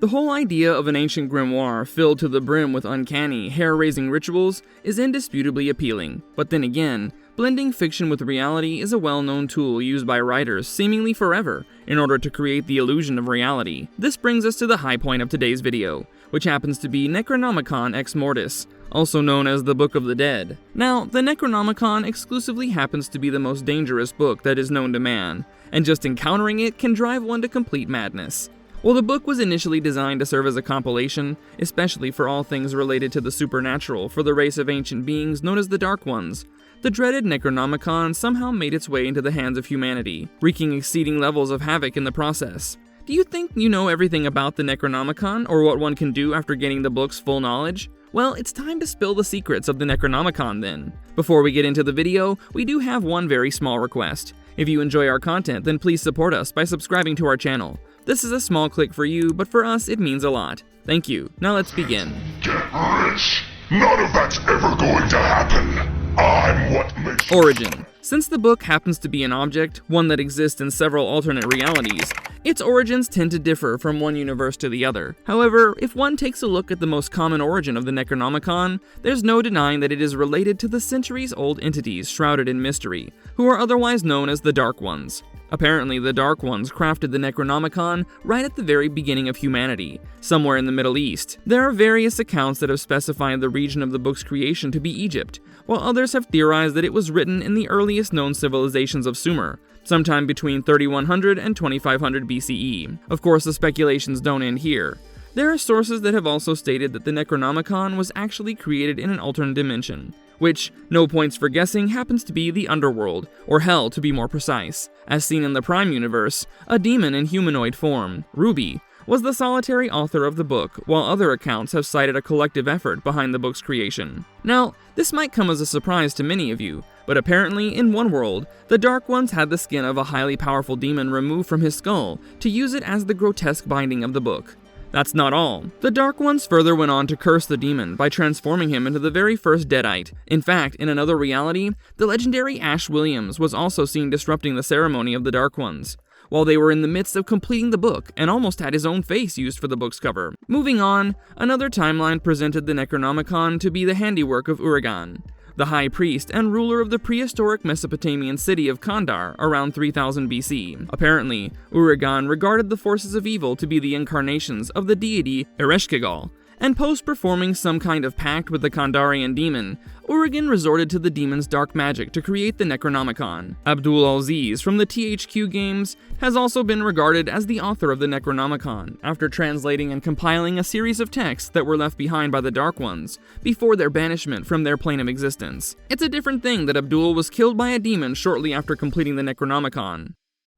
The whole idea of an ancient grimoire filled to the brim with uncanny, hair-raising rituals is indisputably appealing, but then again, blending fiction with reality is a well-known tool used by writers seemingly forever in order to create the illusion of reality. This brings us to the high point of today's video, which happens to be Necronomicon Ex-Mortis, also known as the Book of the Dead. Now, the Necronomicon exclusively happens to be the most dangerous book that is known to man, and just encountering it can drive one to complete madness. While the book was initially designed to serve as a compilation, especially for all things related to the supernatural for the race of ancient beings known as the Dark Ones, the dreaded Necronomicon somehow made its way into the hands of humanity, wreaking exceeding levels of havoc in the process. Do you think you know everything about the Necronomicon, or what one can do after getting the book's full knowledge? Well, it's time to spill the secrets of the Necronomicon then. Before we get into the video, we do have one very small request. If you enjoy our content, then please support us by subscribing to our channel. This is a small click for you, but for us, it means a lot. Thank you. Now let's begin. Get rich? None of that's ever going to happen. I'm what makes... Origin. Since the book happens to be an object, one that exists in several alternate realities, its origins tend to differ from one universe to the other. However, if one takes a look at the most common origin of the Necronomicon, there's no denying that it is related to the centuries-old entities shrouded in mystery, who are otherwise known as the Dark Ones. Apparently, the Dark Ones crafted the Necronomicon right at the very beginning of humanity, somewhere in the Middle East. There are various accounts that have specified the region of the book's creation to be Egypt, while others have theorized that it was written in the earliest known civilizations of Sumer, sometime between 3100 and 2500 BCE. Of course, the speculations don't end here. There are sources that have also stated that the Necronomicon was actually created in an alternate dimension, which, no points for guessing, happens to be the underworld, or hell to be more precise. As seen in the Prime universe, a demon in humanoid form, Ruby, was the solitary author of the book, while other accounts have cited a collective effort behind the book's creation. Now, this might come as a surprise to many of you, but apparently, in one world, the Dark Ones had the skin of a highly powerful demon removed from his skull to use it as the grotesque binding of the book. That's not all. The Dark Ones further went on to curse the demon by transforming him into the very first Deadite. In fact, in another reality, the legendary Ash Williams was also seen disrupting the ceremony of the Dark Ones, while they were in the midst of completing the book and almost had his own face used for the book's cover. Moving on, another timeline presented the Necronomicon to be the handiwork of Uragan, the high priest and ruler of the prehistoric Mesopotamian city of Kandar around 3000 BC. Apparently, Uragan regarded the forces of evil to be the incarnations of the deity Ereshkigal, and post-performing some kind of pact with the Kandarian demon, Uragan resorted to the demon's dark magic to create the Necronomicon. Abdul Aziz from the THQ games has also been regarded as the author of the Necronomicon, after translating and compiling a series of texts that were left behind by the Dark Ones before their banishment from their plane of existence. It's a different thing that Abdul was killed by a demon shortly after completing the Necronomicon.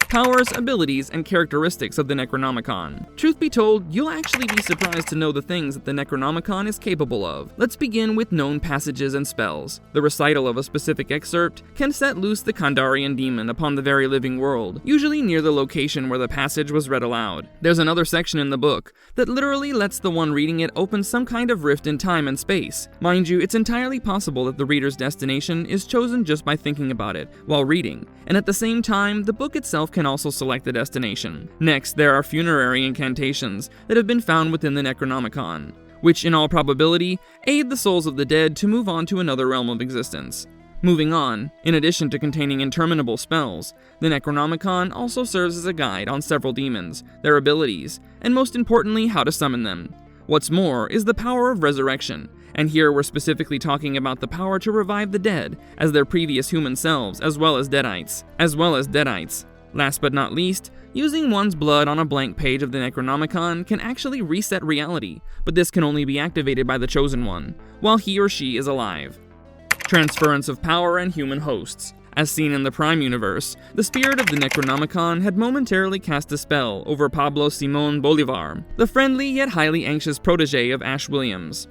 Powers, abilities, and characteristics of the Necronomicon. Truth be told, you'll actually be surprised to know the things that the Necronomicon is capable of. Let's begin with known passages and spells. The recital of a specific excerpt can set loose the Kandarian demon upon the very living world, usually near the location where the passage was read aloud. There's another section in the book that literally lets the one reading it open some kind of rift in time and space. Mind you, it's entirely possible that the reader's destination is chosen just by thinking about it while reading, and at the same time, the book itself can also select the destination. Next, there are funerary incantations that have been found within the Necronomicon, which in all probability aid the souls of the dead to move on to another realm of existence. Moving on, in addition to containing interminable spells, the Necronomicon also serves as a guide on several demons, their abilities, and most importantly, how to summon them. What's more is the power of resurrection, and here we're specifically talking about the power to revive the dead as their previous human selves, as well as Deadites. Last but not least, using one's blood on a blank page of the Necronomicon can actually reset reality, but this can only be activated by the Chosen One, while he or she is alive. Transference of power and human hosts. As seen in the Prime universe, the spirit of the Necronomicon had momentarily cast a spell over Pablo Simón Bolívar, the friendly yet highly anxious protege of Ash Williams.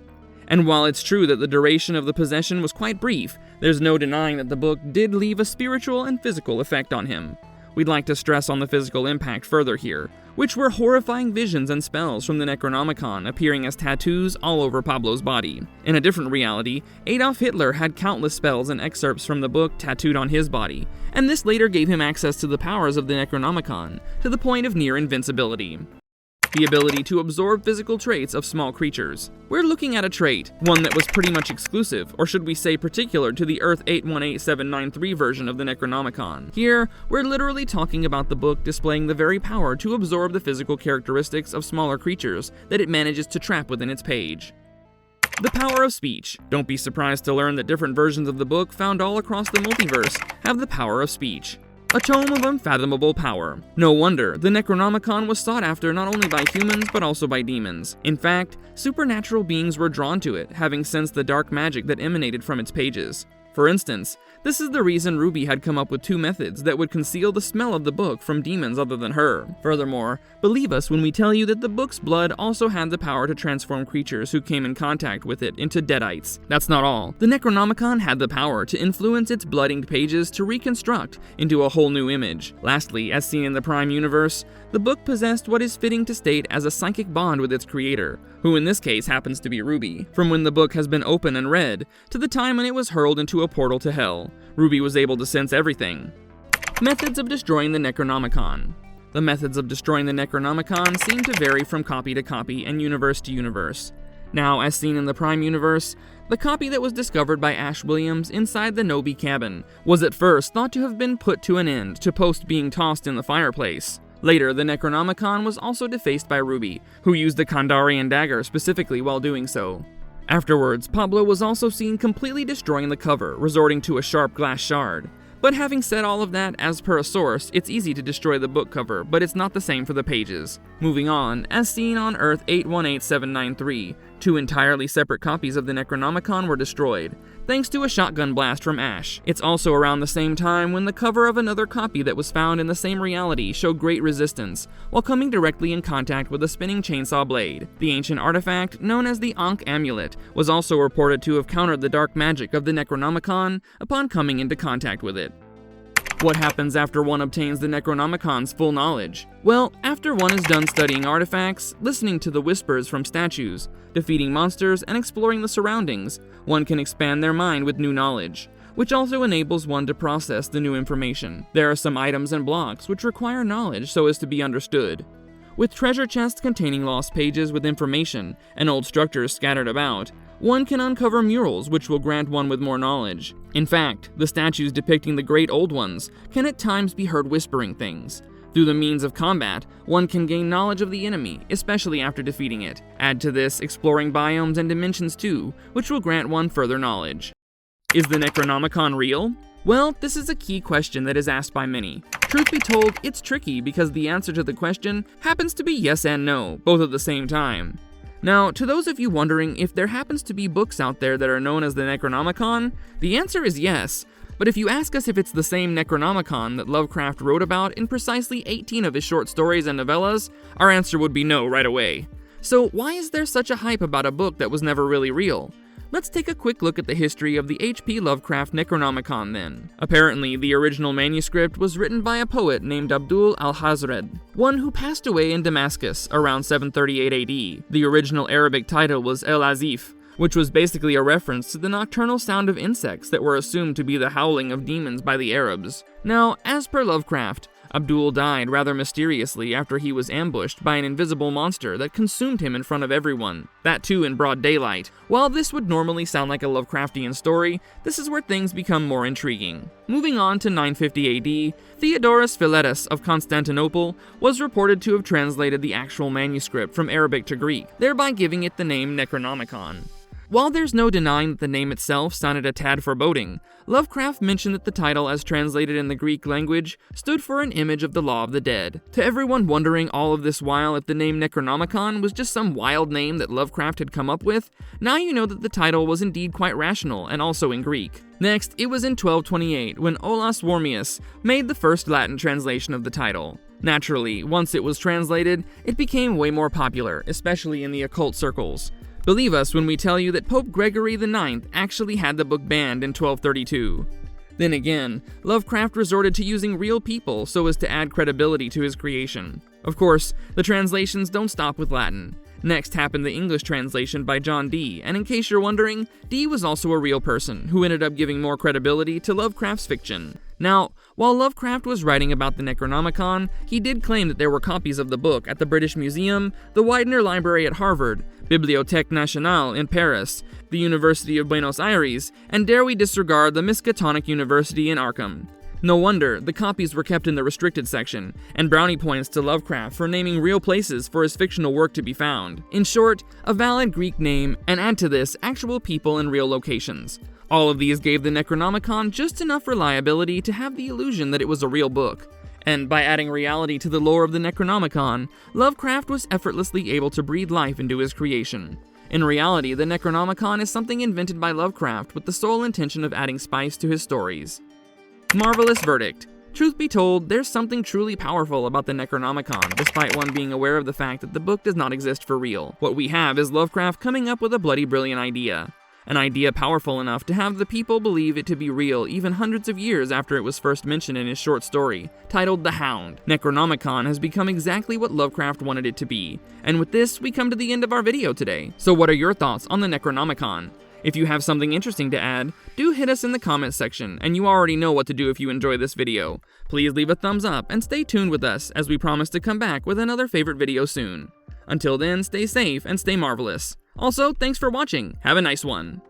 And while it's true that the duration of the possession was quite brief, there's no denying that the book did leave a spiritual and physical effect on him. We'd like to stress on the physical impact further here, which were horrifying visions and spells from the Necronomicon appearing as tattoos all over Pablo's body. In a different reality, Adolf Hitler had countless spells and excerpts from the book tattooed on his body, and this later gave him access to the powers of the Necronomicon, to the point of near invincibility. the ability to absorb physical traits of small creatures. We're looking at a trait, one that was pretty much exclusive, or should we say particular, to the Earth 818793 version of the Necronomicon. Here, we're literally talking about the book displaying the very power to absorb the physical characteristics of smaller creatures that it manages to trap within its page. The power of speech. Don't be surprised to learn that different versions of the book found all across the multiverse have the power of speech. A tome of unfathomable power. No wonder, the Necronomicon was sought after not only by humans but also by demons. In fact, supernatural beings were drawn to it, having sensed the dark magic that emanated from its pages. For instance, this is the reason Ruby had come up with 2 methods that would conceal the smell of the book from demons other than her. Furthermore, believe us when we tell you that the book's blood also had the power to transform creatures who came in contact with it into deadites. That's not all. The Necronomicon had the power to influence its blood-inked pages to reconstruct into a whole new image. Lastly, as seen in the Prime universe, the book possessed what is fitting to state as a psychic bond with its creator, who in this case happens to be Ruby. From when the book has been opened and read, to the time when it was hurled into a portal to hell, Ruby was able to sense everything. Methods of destroying the Necronomicon. The methods of destroying the Necronomicon seem to vary from copy to copy and universe to universe. Now, as seen in the Prime universe, the copy that was discovered by Ash Williams inside the Nobi cabin was at first thought to have been put to an end to post being tossed in the fireplace. Later, the Necronomicon was also defaced by Ruby, who used the Kandarian dagger specifically while doing so. Afterwards, Pablo was also seen completely destroying the cover, resorting to a sharp glass shard. But having said all of that, as per a source, it's easy to destroy the book cover, but it's not the same for the pages. Moving on, as seen on Earth 818793, 2 entirely separate copies of the Necronomicon were destroyed, thanks to a shotgun blast from Ash. It's also around the same time when the cover of another copy that was found in the same reality showed great resistance, while coming directly in contact with a spinning chainsaw blade. The ancient artifact, known as the Ankh Amulet, was also reported to have countered the dark magic of the Necronomicon upon coming into contact with it. What happens after one obtains the Necronomicon's full knowledge? Well, after one is done studying artifacts, listening to the whispers from statues, defeating monsters, and exploring the surroundings, one can expand their mind with new knowledge, which also enables one to process the new information. There are some items and blocks which require knowledge so as to be understood. With treasure chests containing lost pages with information and old structures scattered about, one can uncover murals which will grant one with more knowledge. In fact, the statues depicting the Great Old Ones can at times be heard whispering things. Through the means of combat, one can gain knowledge of the enemy, especially after defeating it. Add to this exploring biomes and dimensions too, which will grant one further knowledge. Is the Necronomicon real? Well, this is a key question that is asked by many. Truth be told, it's tricky because the answer to the question happens to be yes and no, both at the same time. Now, to those of you wondering if there happens to be books out there that are known as the Necronomicon, the answer is yes. But if you ask us if it's the same Necronomicon that Lovecraft wrote about in precisely 18 of his short stories and novellas, our answer would be no right away. So why is there such a hype about a book that was never really real? Let's take a quick look at the history of the H.P. Lovecraft Necronomicon then. Apparently, the original manuscript was written by a poet named Abdul al-Hazred, one who passed away in Damascus around 738 AD. The original Arabic title was El-Azif, which was basically a reference to the nocturnal sound of insects that were assumed to be the howling of demons by the Arabs. Now, as per Lovecraft, Abdul died rather mysteriously after he was ambushed by an invisible monster that consumed him in front of everyone, that too in broad daylight. While this would normally sound like a Lovecraftian story, this is where things become more intriguing. Moving on to 950 AD, Theodorus Philetus of Constantinople was reported to have translated the actual manuscript from Arabic to Greek, thereby giving it the name Necronomicon. While there's no denying that the name itself sounded a tad foreboding, Lovecraft mentioned that the title as translated in the Greek language stood for an image of the Law of the Dead. To everyone wondering all of this while if the name Necronomicon was just some wild name that Lovecraft had come up with, now you know that the title was indeed quite rational and also in Greek. Next, it was in 1228 when Olaus Wormius made the first Latin translation of the title. Naturally, once it was translated, it became way more popular, especially in the occult circles. Believe us when we tell you that Pope Gregory IX actually had the book banned in 1232. Then again, Lovecraft resorted to using real people so as to add credibility to his creation. Of course, the translations don't stop with Latin. Next happened the English translation by John Dee, and in case you're wondering, Dee was also a real person who ended up giving more credibility to Lovecraft's fiction. Now, While Lovecraft was writing about the Necronomicon, he did claim that there were copies of the book at the British Museum, the Widener Library at Harvard, Bibliothèque Nationale in Paris, the University of Buenos Aires, and dare we disregard the Miskatonic University in Arkham. No wonder the copies were kept in the restricted section, and brownie points to Lovecraft for naming real places for his fictional work to be found. In short, a valid Greek name, and add to this actual people and real locations. All of these gave the Necronomicon just enough reliability to have the illusion that it was a real book. And by adding reality to the lore of the Necronomicon, Lovecraft was effortlessly able to breathe life into his creation. In reality, the Necronomicon is something invented by Lovecraft with the sole intention of adding spice to his stories. Marvelous verdict. Truth be told, there's something truly powerful about the Necronomicon, despite one being aware of the fact that the book does not exist for real. What we have is Lovecraft coming up with a bloody brilliant idea. An idea powerful enough to have the people believe it to be real even hundreds of years after it was first mentioned in his short story, titled The Hound. Necronomicon has become exactly what Lovecraft wanted it to be, and with this, we come to the end of our video today. So what are your thoughts on the Necronomicon? If you have something interesting to add, do hit us in the comments section, and you already know what to do if you enjoy this video. Please leave a thumbs up and stay tuned with us as we promise to come back with another favorite video soon. Until then, stay safe and stay marvelous. Also, thanks for watching. Have a nice one.